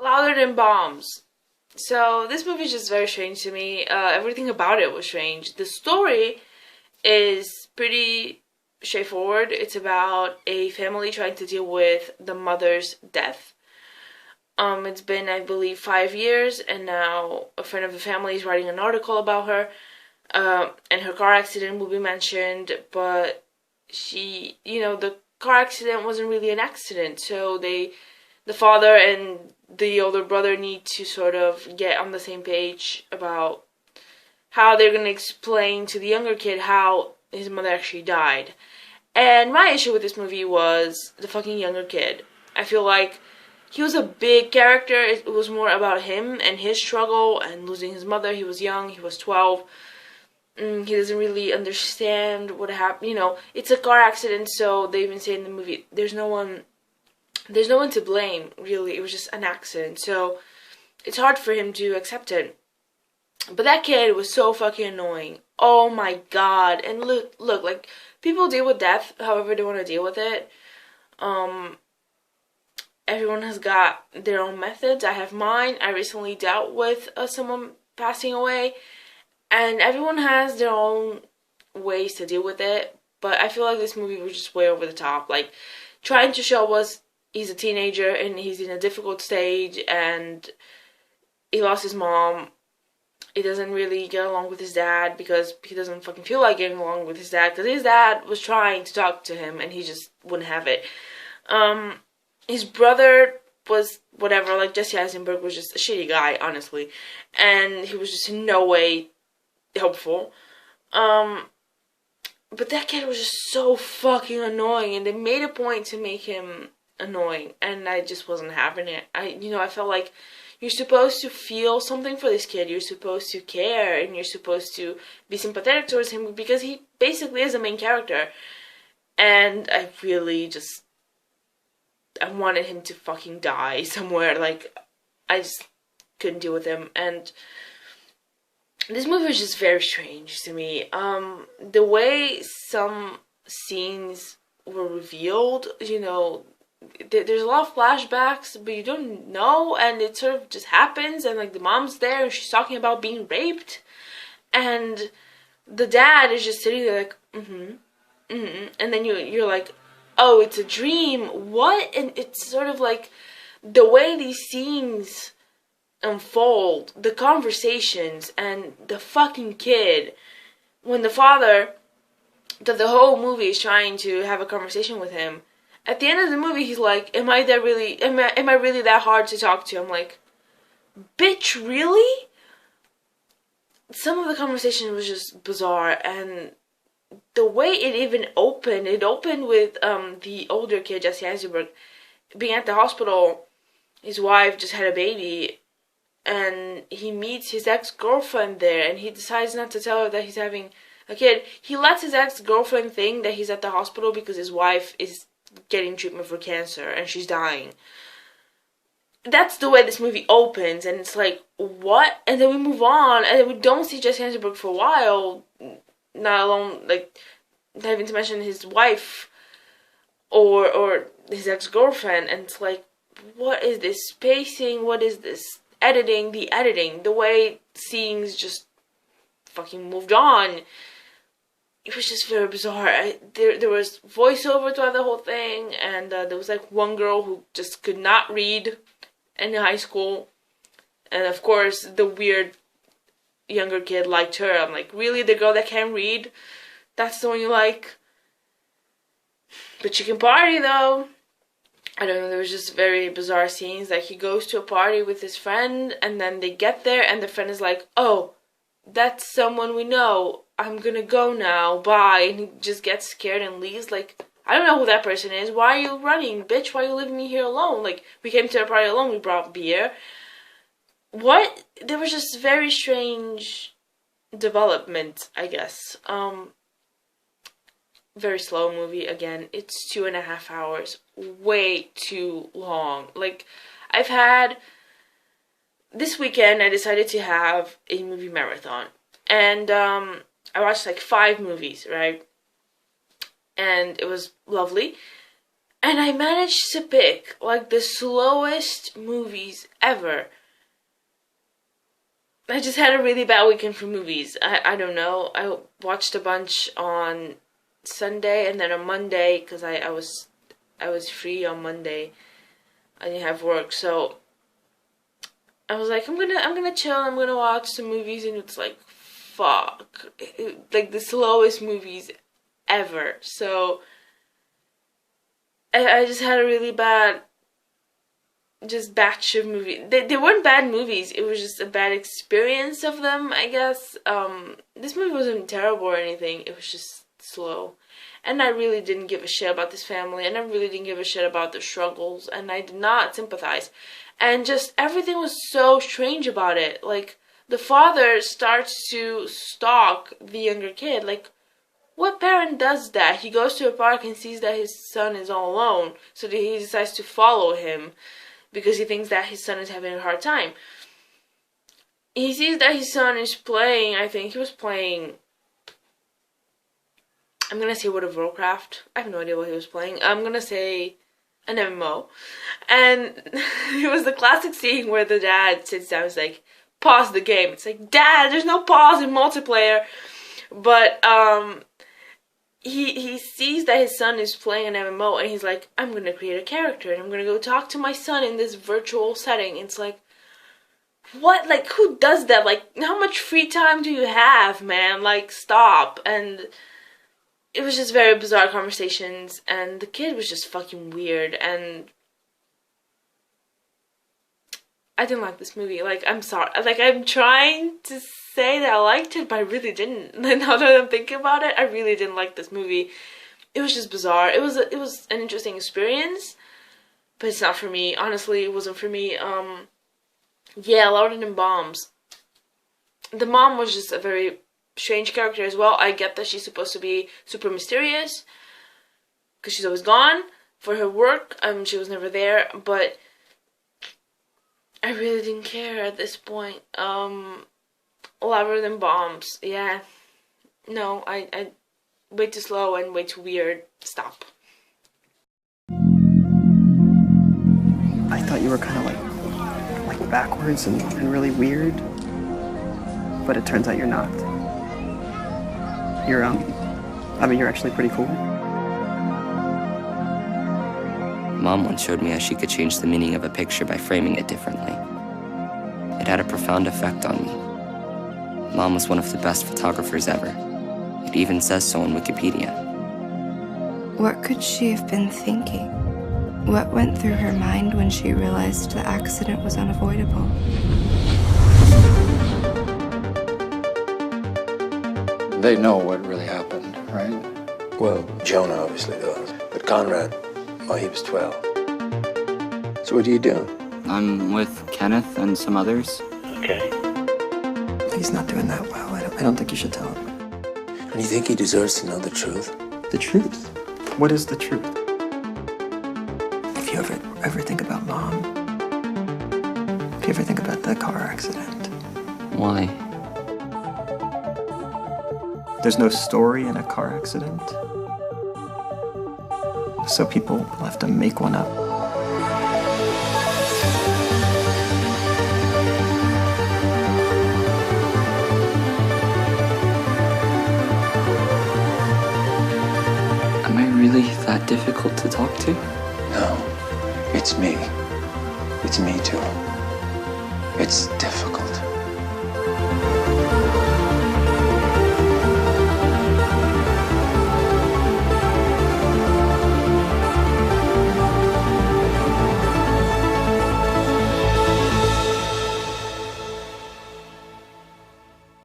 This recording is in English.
Louder than bombs. So this movie is just very strange to me. Everything about it was strange. The story is pretty straightforward. It's about a family trying to deal with the mother's death. It's been, I believe, 5 years, and now a friend of the family is writing an article about her. And her car accident will be mentioned, but the car accident wasn't really an accident. So the father and the older brother need to sort of get on the same page about how they're going to explain to the younger kid how his mother actually died. And my issue with this movie was the fucking younger kid. I feel like he was a big character. It was more about him and his struggle and losing his mother. He was young. He was 12. He doesn't really understand what happened. It's a car accident, so they even say in the movie, there's no one to blame, really. It was just an accident. So it's hard for him to accept it. But that kid was so fucking annoying. Oh my god. And look, like, people deal with death however they want to deal with it. Everyone has got their own methods. I have mine. I recently dealt with someone passing away. And everyone has their own ways to deal with it. But I feel like this movie was just way over the top. Like, trying to show us he's a teenager and he's in a difficult stage and he lost his mom. He doesn't really get along with his dad because he doesn't fucking feel like getting along with his dad because his dad was trying to talk to him and he just wouldn't have it. His brother was whatever, like Jesse Eisenberg was just a shitty guy, honestly. And he was just in no way helpful. But that kid was just so fucking annoying, and they made a point to make him annoying, and I just wasn't having it. I felt like you're supposed to feel something for this kid. You're supposed to care, and you're supposed to be sympathetic towards him because he basically is the main character. And I wanted him to fucking die somewhere. Like, I just couldn't deal with him, and this movie was just very strange to me. The way some scenes were revealed, there's a lot of flashbacks, but you don't know, and it sort of just happens, and like the mom's there, and she's talking about being raped, and the dad is just sitting there like, and then you're like, oh, it's a dream, what? And it's sort of like the way these scenes unfold, the conversations, and the fucking kid, when the father, that the whole movie is trying to have a conversation with him, at the end of the movie he's like, am I really that hard to talk to? I'm like, bitch, really? Some of the conversation was just bizarre, and the way it opened with the older kid, Jesse Eisenberg, being at the hospital. His wife just had a baby, and he meets his ex-girlfriend there, and he decides not to tell her that he's having a kid. He lets his ex-girlfriend think that he's at the hospital because his wife is getting treatment for cancer, and she's dying. That's the way this movie opens, and it's like, what? And then we move on, and we don't see Jesse Eisenberg for a while, not alone, like, having to mention his wife, or his ex-girlfriend, and it's like, what is this spacing? What is this editing? The way scenes just fucking moved on, it was just very bizarre. There was voiceover throughout the whole thing, and there was like one girl who just could not read in high school, and of course the weird younger kid liked her. I'm like, really, the girl that can't read, that's the one you like? But you can party though. I don't know, there was just very bizarre scenes. Like, he goes to a party with his friend, and then they get there, and the friend is like, oh, that's someone we know. I'm gonna go now, bye. And he just gets scared and leaves. Like, I don't know who that person is. Why are you running, bitch? Why are you leaving me here alone? Like, we came to the party alone, we brought beer. What? There was just very strange development, I guess. Very slow movie again. It's 2.5 hours. Way too long. Like, this weekend I decided to have a movie marathon. And I watched like 5 movies, right? And it was lovely. And I managed to pick, like, the slowest movies ever. I just had a really bad weekend for movies. I don't know. I watched a bunch on Sunday and then on Monday, because I was free on Monday. I didn't have work, so I was like, I'm gonna chill. I'm gonna watch some movies, and it's like, fuck, like the slowest movies ever. So I just had a really bad just batch of movies. They weren't bad movies. It was just a bad experience of them, I guess. This movie wasn't terrible or anything. It was just slow. And I really didn't give a shit about this family, and I really didn't give a shit about their struggles, and I did not sympathize. And just everything was so strange about it. Like, the father starts to stalk the younger kid. Like, what parent does that? He goes to a park and sees that his son is all alone, so that he decides to follow him because he thinks that his son is having a hard time. He sees that his son is playing, I think he was playing, I'm gonna say World of Warcraft. I have no idea what he was playing. I'm gonna say an MMO. And it was the classic scene where the dad sits down and is like, pause the game. It's like, Dad, there's no pause in multiplayer. But he sees that his son is playing an MMO, and he's like, I'm gonna create a character and I'm gonna go talk to my son in this virtual setting. It's like, what? Like, who does that? Like, how much free time do you have, man? Like, stop. And it was just very bizarre conversations, and the kid was just fucking weird, and I didn't like this movie. Like, I'm sorry. Like, I'm trying to say that I liked it, but I really didn't. Now that I'm thinking about it, I really didn't like this movie. It was just bizarre. It was an interesting experience, but it's not for me. Honestly, it wasn't for me. Yeah, Louder Than Bombs. The mom was just a very strange character as well. I get that she's supposed to be super mysterious because she's always gone for her work. She was never there, but I really didn't care at this point. Louder Than Bombs. Yeah. No, I way too slow and way too weird. Stop. I thought you were kind of like backwards and really weird, but it turns out you're not. You're you're actually pretty cool. Mom once showed me how she could change the meaning of a picture by framing it differently. It had a profound effect on me. Mom was one of the best photographers ever. It even says so on Wikipedia. What could she have been thinking? What went through her mind when she realized the accident was unavoidable? They know what really happened, right? Well, Jonah obviously does. But Conrad, well, he was 12. So what are you doing? I'm with Kenneth and some others. Okay. He's not doing that well. I don't think you should tell him. And you think he deserves to know the truth? The truth? What is the truth? If you ever think about Mom, if you ever think about the car accident. Why? There's no story in a car accident. So people will have to make one up. Am I really that difficult to talk to? No. It's me. It's me too. It's difficult.